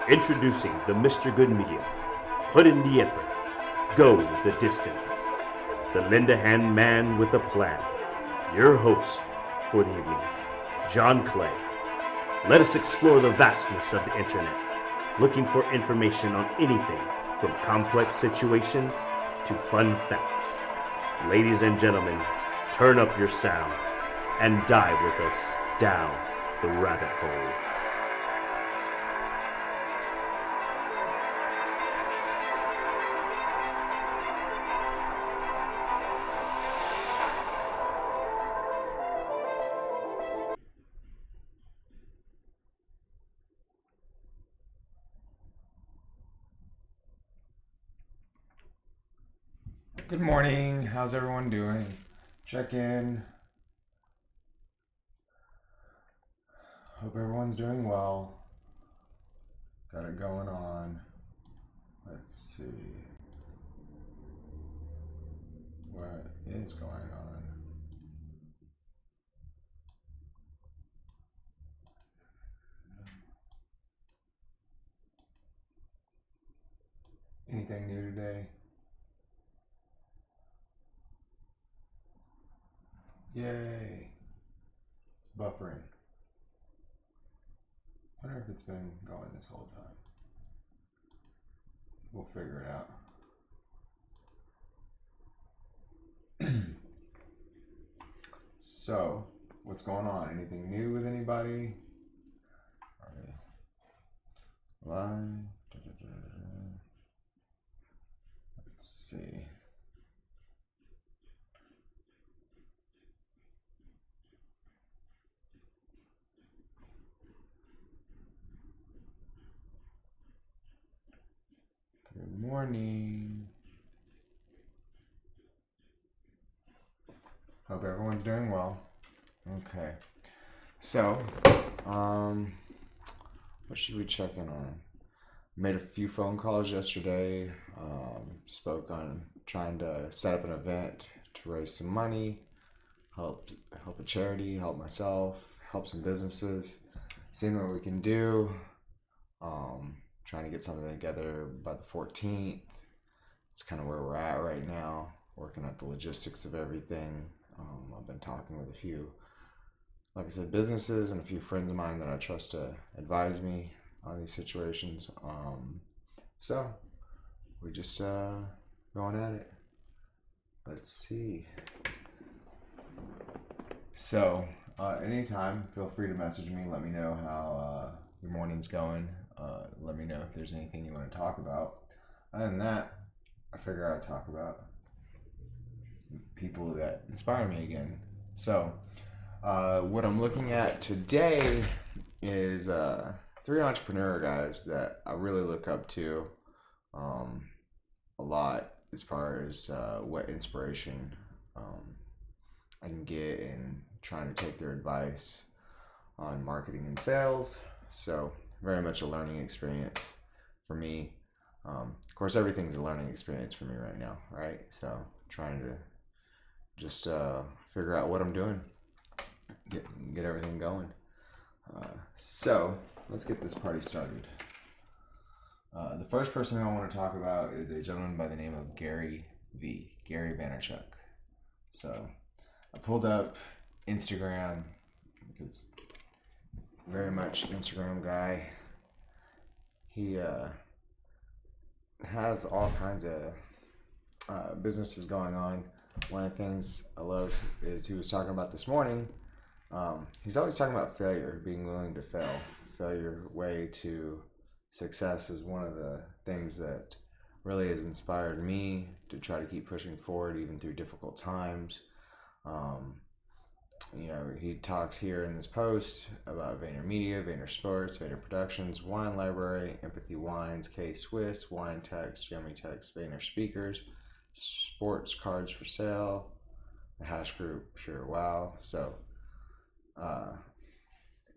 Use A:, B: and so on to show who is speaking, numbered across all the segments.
A: Introducing the Mr. Good Media. Put in the effort. Go the distance. The lend a hand man with a plan. Your host for the evening, John Clay. Let us explore the vastness of the internet, looking for information on anything from complex situations to fun facts. Ladies and gentlemen, turn up your sound and dive with us down the rabbit hole.
B: Good morning. How's everyone doing? Check in. Hope everyone's doing well. Got it going on. Let's see. What is going on? Anything new today? Yay. It's buffering. Wonder if it's been going this whole time. We'll figure it out. So, what's going on? Anything new with anybody? Live. Let's see. Good morning. Hope everyone's doing well. Okay. So, what should we check in on? Made a few phone calls yesterday. Spoke on trying to set up an event to raise some money, help a charity, help myself, help some businesses, seeing what we can do. Trying to get something together by the 14th. It's kind of where we're at right now, working at the logistics of everything. I've been talking with a few, like I said, businesses and a few friends of mine that I trust to advise me on these situations. So we just going at it. Let's see. So anytime, feel free to message me. Let me know how your morning's going. Let me know if there's anything you want to talk about. Other than that, I figure I'd talk about people that inspire me again. So, what I'm looking at today is three entrepreneur guys that I really look up to a lot as far as what inspiration I can get in trying to take their advice on marketing and sales. So, very much a learning experience for me. Of course, everything's a learning experience for me right now, right? So, trying to just figure out what I'm doing, get everything going. So, let's get this party started. The first person I want to talk about is a gentleman by the name of Gary Vaynerchuk. So, I pulled up Instagram because very much Instagram guy. He has all kinds of businesses going on. One of the things I love is he was talking about this morning. He's always talking about failure, being willing to fail. Failure way to success is one of the things that really has inspired me to try to keep pushing forward even through difficult times. He talks here in this post about Vayner Media, Vayner Sports, Vayner Productions, Wine Library, Empathy Wines, K-Swiss, Wine Text, Yummy Text, Vayner Speakers, Sports Cards for Sale, the Hash Group, Pure Wow. So,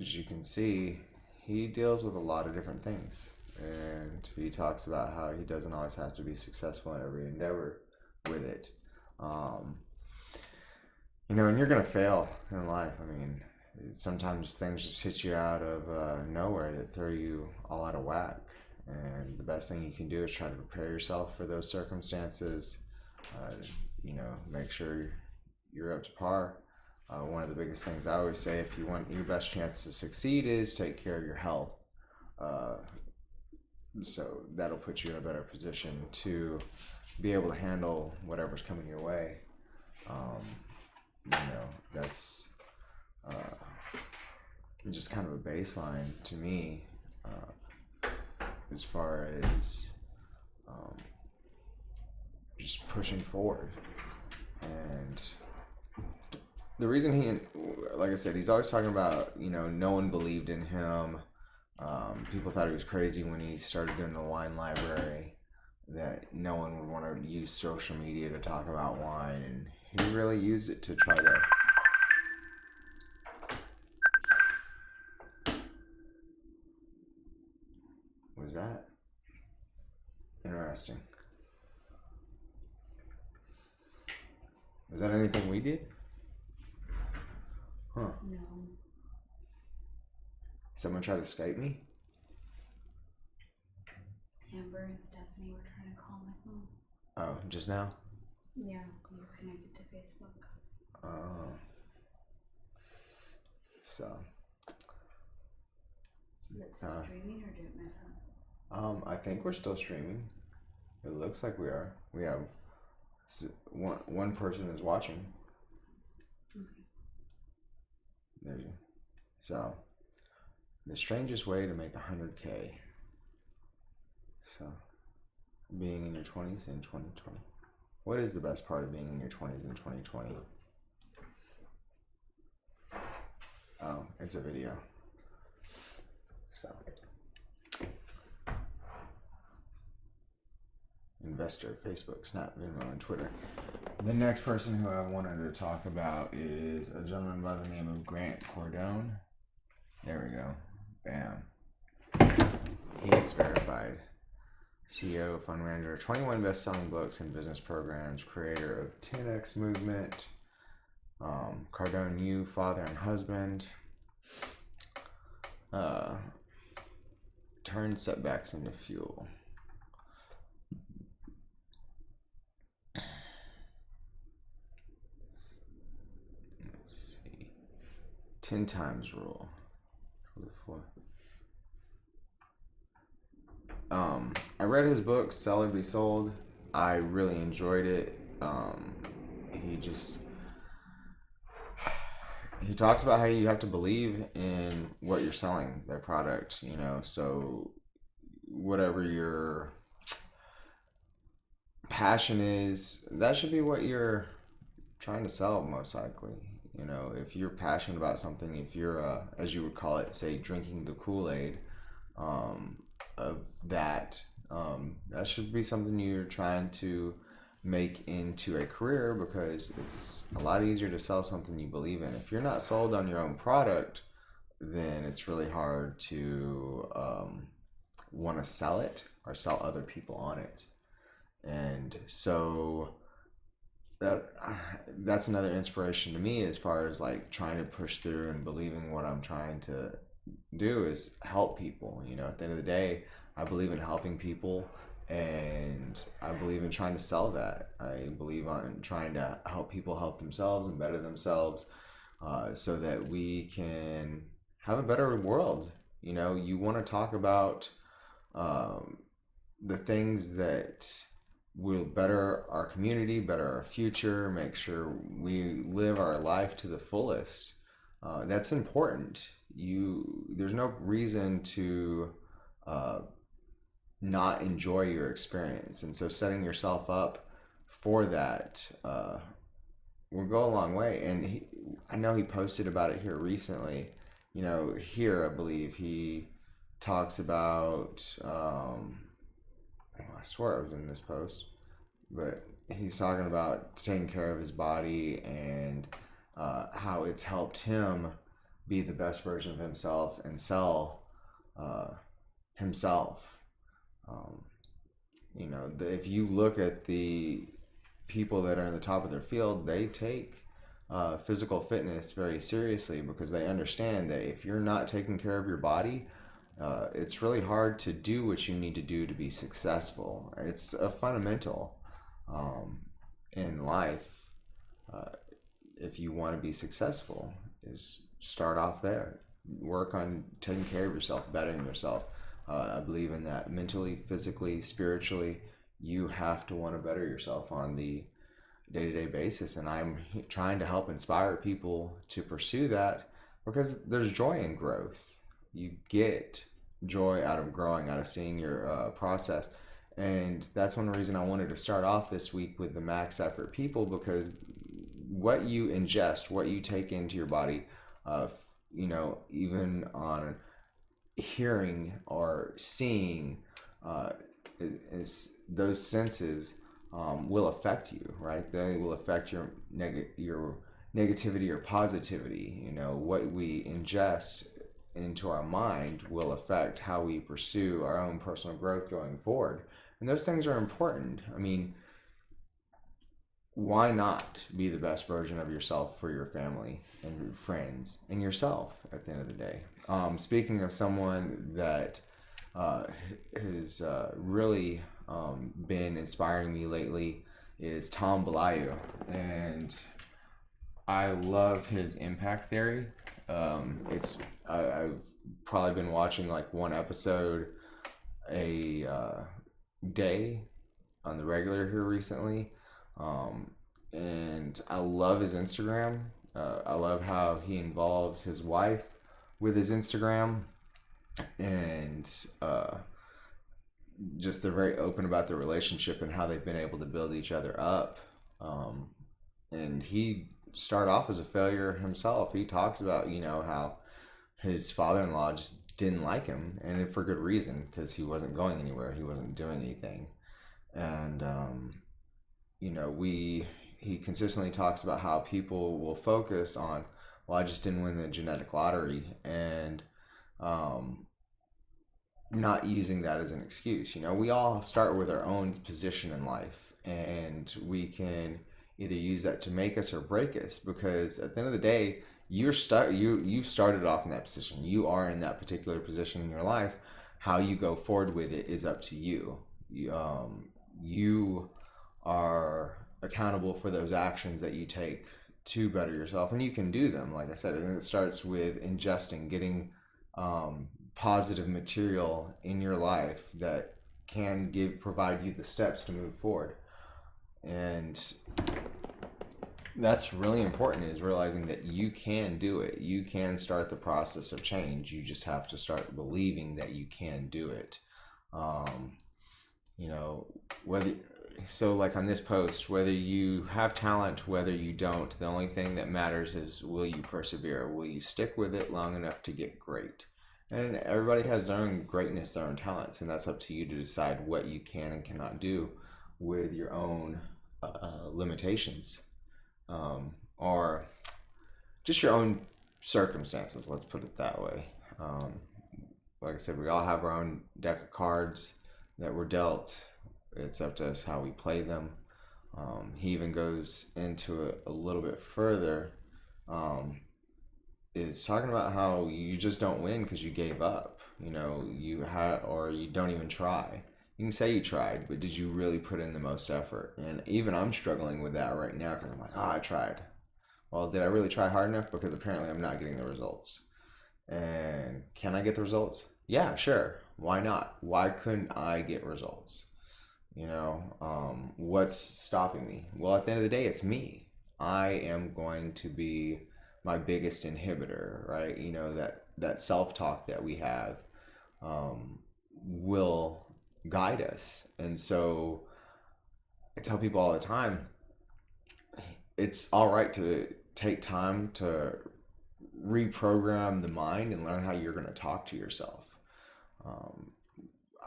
B: as you can see, he deals with a lot of different things. And he talks about how he doesn't always have to be successful in every endeavor with it. And you're going to fail in life. I mean, sometimes things just hit you out of nowhere that throw you all out of whack. And the best thing you can do is try to prepare yourself for those circumstances. Uh, make sure you're up to par. One of the biggest things I always say, if you want your best chance to succeed, is take care of your health. Uh, so that'll put you in a better position to be able to handle whatever's coming your way. That's just kind of a baseline to me, as far as just pushing forward. And the reason like I said, he's always talking about, no one believed in him. People thought he was crazy when he started doing the wine library, that no one would want to use social media to talk about wine, and he really used it to try to was that interesting? Was that anything we did? Huh.
C: No.
B: Someone tried to Skype me?
C: Amber and Stephanie were trying to call my phone.
B: Oh, just now?
C: Yeah, you connected to Facebook.
B: Oh. So.
C: Is it still streaming or did it mess up?
B: I think we're still streaming. It looks like we are. We have one person is watching.
C: Okay.
B: There you go. So, the strangest way to make 100K. So, being in your 20s in 2020. What is the best part of being in your 20s in 2020? Oh, it's a video. So, Investor, Facebook, Snap, Venmo, and Twitter. The next person who I wanted to talk about is a gentleman by the name of Grant Cardone. There we go. Bam. He is verified. CEO, fund manager, 21 best-selling books and business programs, creator of 10X Movement, Cardone You, father and husband. Turn setbacks into fuel. Let's see. 10 times rule. For the floor. I read his book, Sell or Be Sold. I really enjoyed it. He talks about how you have to believe in what you're selling, their product, so whatever your passion is, that should be what you're trying to sell, most likely. If you're passionate about something, if you're, as you would call it, say, drinking the Kool-Aid of that, that should be something you're trying to make into a career, because it's a lot easier to sell something you believe in. If you're not sold on your own product, then it's really hard to want to sell it or sell other people on it. And so that's another inspiration to me, as far as like trying to push through and believing what I'm trying to do is help people. At the end of the day, I believe in helping people, and I believe in trying to sell that. I believe on trying to help people help themselves and better themselves, so that we can have a better world. You want to talk about the things that will better our community, better our future, make sure we live our life to the fullest. That's important. There's no reason to not enjoy your experience, and so setting yourself up for that will go a long way. And I know he posted about it here recently. Here I believe he talks about I swear it was in this post, but he's talking about taking care of his body and how it's helped him be the best version of himself and sell himself. If you look at the people that are in the top of their field, they take physical fitness very seriously, because they understand that if you're not taking care of your body, It's really hard to do what you need to do to be successful. It's a fundamental in life. Uh, if you want to be successful, is start off there. Work on taking care of yourself, bettering yourself. I believe in that mentally, physically, spiritually. You have to want to better yourself on the day-to-day basis, and I'm trying to help inspire people to pursue that because there's joy in growth. You get joy out of growing, out of seeing your process. And that's one reason I wanted to start off this week with the max effort people, because what you ingest, what you take into your body, uh, even on hearing or seeing, uh, is those senses will affect you, right? They will affect your negativity or positivity. What we ingest into our mind will affect how we pursue our own personal growth going forward. And those things are important. I mean, why not be the best version of yourself for your family and your friends and yourself at the end of the day? Speaking of someone that has really been inspiring me lately is Tom Belayu, and I love his impact theory. I've probably been watching like one episode a day on the regular here recently. And I love his Instagram. I love how he involves his wife with his Instagram, and just they're very open about their relationship and how they've been able to build each other up. And he started off as a failure himself. He talks about, how his father-in-law just didn't like him, and for good reason, because he wasn't going anywhere. He wasn't doing anything. And, he consistently talks about how people will focus on, well, I just didn't win the genetic lottery, and not using that as an excuse. We all start with our own position in life, and we can either use that to make us or break us, because at the end of the day, you've started off in that position. You are in that particular position in your life. How you go forward with it is up to you. You are accountable for those actions that you take to better yourself, and you can do them, like I said. And it starts with ingesting, getting positive material in your life that can provide you the steps to move forward. And that's really important, is realizing that you can do it. You can start the process of change. You just have to start believing that you can do it. Like on this post, whether you have talent, whether you don't, the only thing that matters is, will you persevere? Will you stick with it long enough to get great? And everybody has their own greatness, their own talents, and that's up to you to decide what you can and cannot do with your own limitations, or just your own circumstances. Let's put it that way. Like I said, we all have our own deck of cards that we're dealt. It's up to us how we play them. He even goes into it a little bit further. Is talking about how you just don't win because you gave up. Or you don't even try. You can say you tried, but did you really put in the most effort? And even I'm struggling with that right now, because I'm like, I tried. Well, did I really try hard enough? Because apparently I'm not getting the results. And can I get the results? Yeah, sure. Why not? Why couldn't I get results? What's stopping me? Well, at the end of the day, it's me. I am going to be my biggest inhibitor, right? That self-talk that we have will guide us. And so I tell people all the time, it's all right to take time to reprogram the mind and learn how you're going to talk to yourself.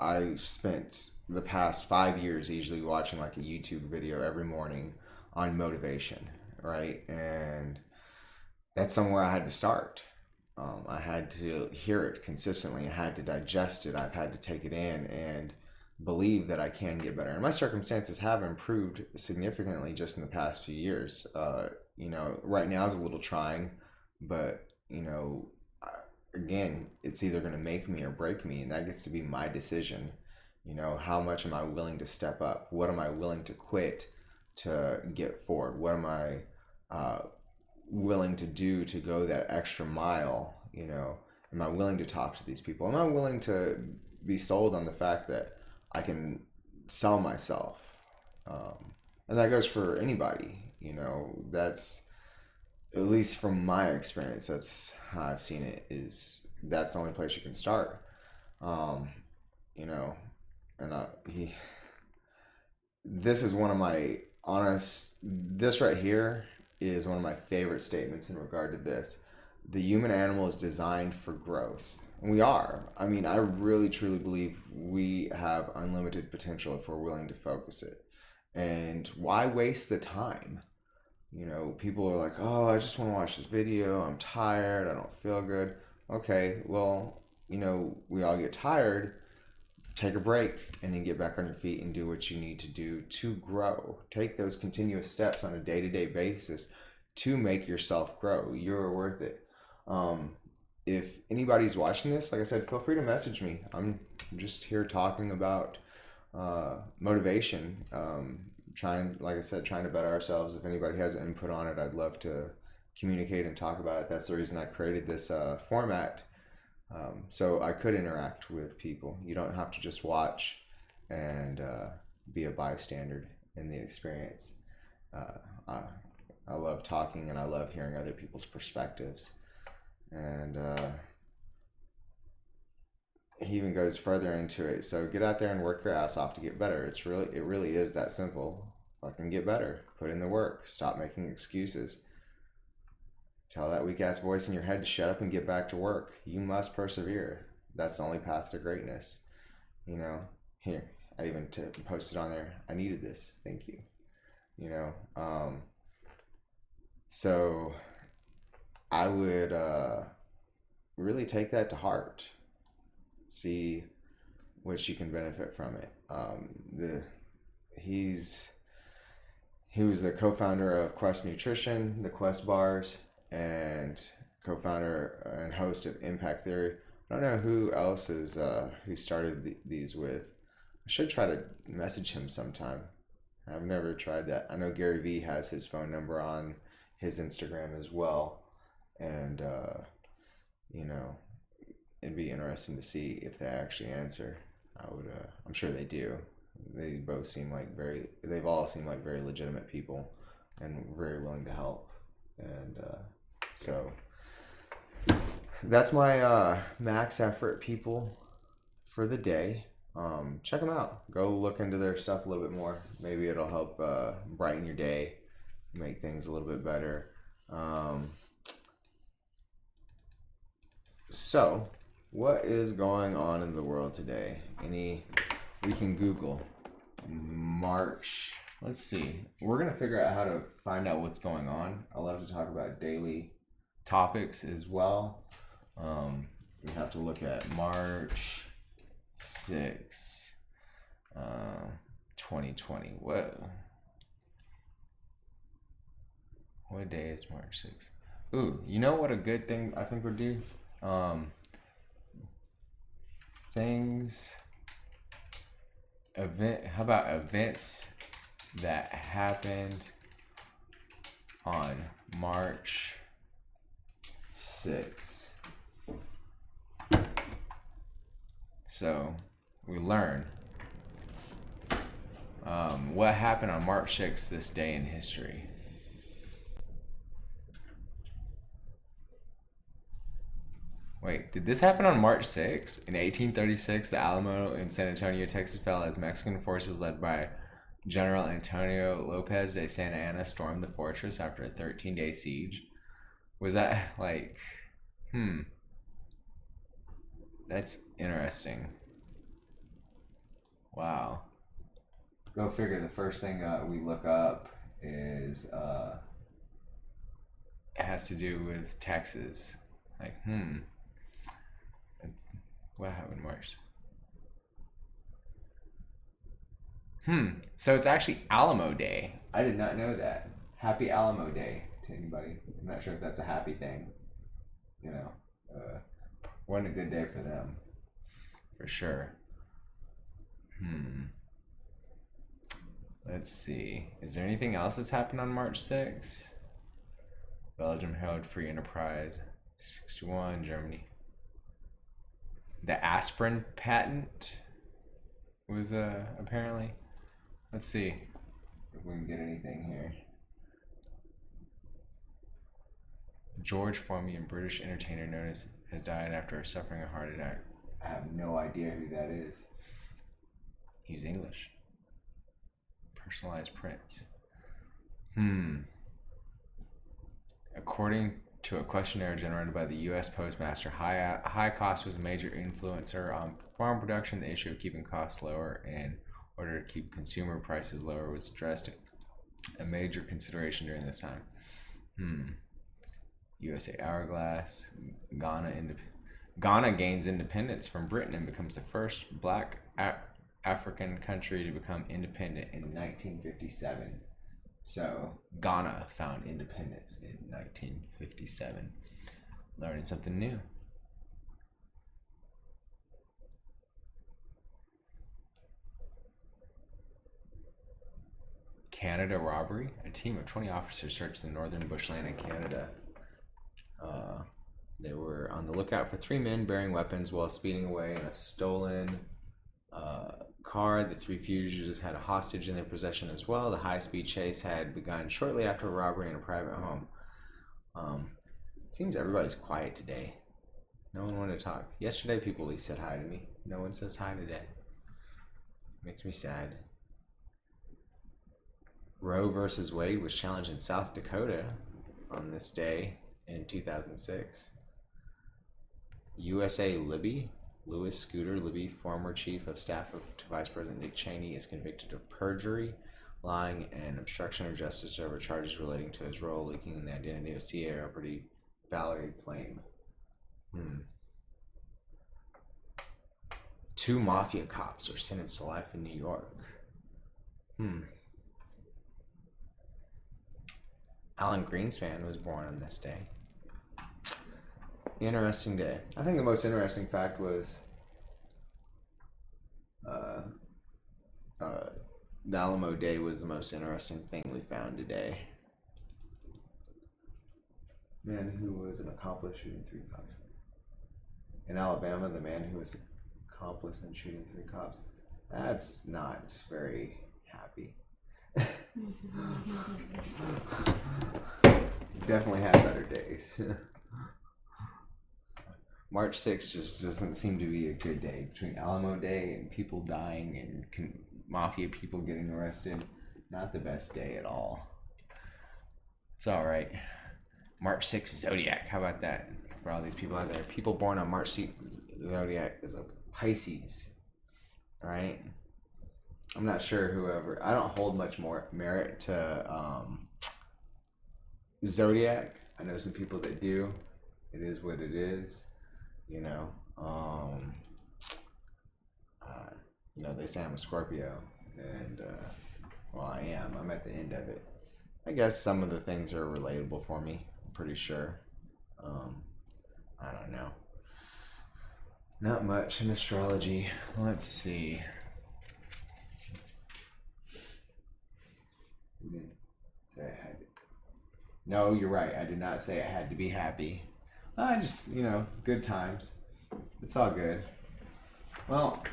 B: I spent the past 5 years easily watching like a YouTube video every morning on motivation, right? And that's somewhere I had to start. I had to hear it consistently. I had to digest it. I've had to take it in and believe that I can get better. And my circumstances have improved significantly just in the past few years. Right now is a little trying, but again, it's either going to make me or break me, and that gets to be my decision. You know, how much am I willing to step up? What am I willing to quit to get forward? What am I willing to do to go that extra mile? You know, am I willing to talk to these people? Am I willing to be sold on the fact that I can sell myself? And that goes for anybody. You know, that's, at least from my experience, that's how I've seen it. Is that's the only place you can start. Um, you know, and he. This is one of my honest. This right here is one of my favorite statements in regard to this. The human animal is designed for growth. And we are. I mean, I really truly believe we have unlimited potential if we're willing to focus it. And why waste the time? You know, people are like, oh, I just want to watch this video. I'm tired. I don't feel good. Okay, well, you know, we all get tired. Take a break and then get back on your feet and do what you need to do to grow. Take those continuous steps on a day-to-day basis to make yourself grow. You're worth it. If anybody's watching this, like I said, feel free to message me. I'm just here talking about motivation. Trying, like I said, trying to better ourselves. If anybody has input on it, I'd love to communicate and talk about it. That's the reason I created this format. So I could interact with people. You don't have to just watch and be a bystander in the experience. I love talking and I love hearing other people's perspectives. And he even goes further into it. So get out there and work your ass off to get better. It really is that simple. Fucking get better. Put in the work. Stop making excuses. Tell that weak ass voice in your head to shut up and get back to work. You must persevere. That's the only path to greatness. You know, here, I even posted on there, I needed this. Thank you. You know, so I would really take that to heart. See what you can benefit from it. He was the co-founder of Quest Nutrition, the Quest bars, and co-founder and host of Impact Theory. I don't know who else is who started these with. I should try to message him sometime. I've never tried that. I know Gary Vee has his phone number on his Instagram as well, and you know, it'd be interesting to see if they actually answer. I'm sure they do. They've all seemed like very legitimate people and very willing to help. And so that's my max effort people for the day. Check them out. Go look into their stuff a little bit more. Maybe it'll help brighten your day, make things a little bit better. So what is going on in the world today? We can Google March. Let's see. We're going to figure out how to find out what's going on. I love to talk about daily topics as well. We have to look at March 6, 2020. What day is March 6th? Ooh, you know what a good thing I think would do? How about events that happened on March 6th? So we learn what happened on March 6th this day in history. Wait, did this happen on March 6? In 1836, the Alamo in San Antonio, Texas fell as Mexican forces led by General Antonio Lopez de Santa Anna stormed the fortress after a 13-day siege. Was that like, that's interesting. Wow. Go figure, the first thing we look up is, it has to do with Texas. Like, what happened March? So it's actually Alamo Day. I did not know that. Happy Alamo Day to anybody. I'm not sure if that's a happy thing. You know, Wasn't a good day for them, for sure. Let's see. Is there anything else that's happened on March 6th? Belgium held free enterprise. 61, Germany. The aspirin patent was apparently. Let's see if we can get anything here. George Formian, British entertainer known as, has died after suffering a heart attack. I have no idea who that is. He's English. Personalized prints. According to a questionnaire generated by the U.S. Postmaster, high cost was a major influencer on farm production. The issue of keeping costs lower in order to keep consumer prices lower was addressed a major consideration during this time. USA Hourglass. Ghana gains independence from Britain and becomes the first black African country to become independent in 1957. So Ghana found independence in 1957. Learning something new. Canada robbery. A team of 20 officers searched the northern bushland in Canada. They were on the lookout for 3 men bearing weapons while speeding away in a stolen car. The 3 fugitives had a hostage in their possession as well. The high-speed chase had begun shortly after a robbery in a private home. Seems everybody's quiet today. No one wanted to talk. Yesterday, people at least said hi to me. No one says hi today. Makes me sad. Roe versus Wade was challenged in South Dakota on this day in 2006. USA Libby, Louis Scooter Libby, former chief of staff to Vice President Dick Cheney, is convicted of perjury, lying, and obstruction of justice over charges relating to his role leaking in the identity of Sierra Pretty Valerie Plame. 2 mafia cops are sentenced to life in New York. Alan Greenspan was born on this day. Interesting day. I think the most interesting fact was the Alamo Day was the most interesting thing we found today. Man who was an accomplice shooting 3 cops. In Alabama, the man who was accomplice in shooting 3 cops. That's not very happy. Definitely had better days. March 6th just doesn't seem to be a good day. Between Alamo Day and people dying and mafia people getting arrested, not the best day at all. It's all right. March 6th Zodiac. How about that? For all these people out there, people born on March 6th Zodiac is a Pisces. All right. I'm not sure whoever. I don't hold much more merit to Zodiac. I know some people that do. It is what it is. You know, they say I'm a Scorpio, and well, I am. I'm at the end of it. I guess some of the things are relatable for me. I'm pretty sure. I don't know. Not much in astrology. Let's see. Say I had to. No, you're right. I did not say I had to be happy. I just, good times. It's all good. Well,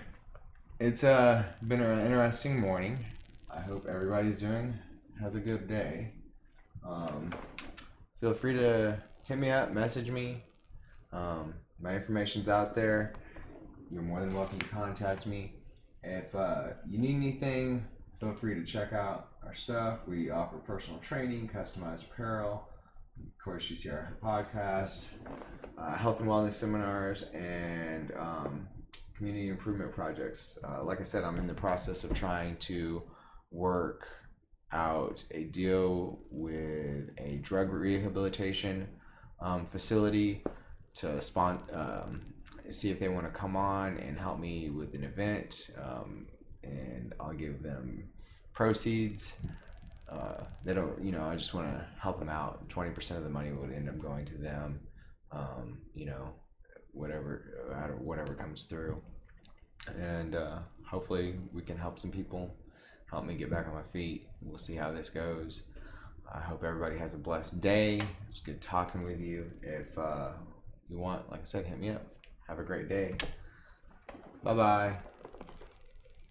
B: it's been an interesting morning. I hope everybody's has a good day. Feel free to hit me up, message me. My information's out there. You're more than welcome to contact me. If you need anything, feel free to check out our stuff. We offer personal training, customized apparel. Of course, you see our podcast, health and wellness seminars, and community improvement projects. Like I said, I'm in the process of trying to work out a deal with a drug rehabilitation facility to see if they want to come on and help me with an event, and I'll give them proceeds. They don't, I just want to help them out. 20% of the money would end up going to them. whatever comes through. And hopefully we can help some people, help me get back on my feet. We'll see how this goes. I hope everybody has a blessed day. It's good talking with you. If you want, like I said, hit me up. Have a great day. Bye-bye.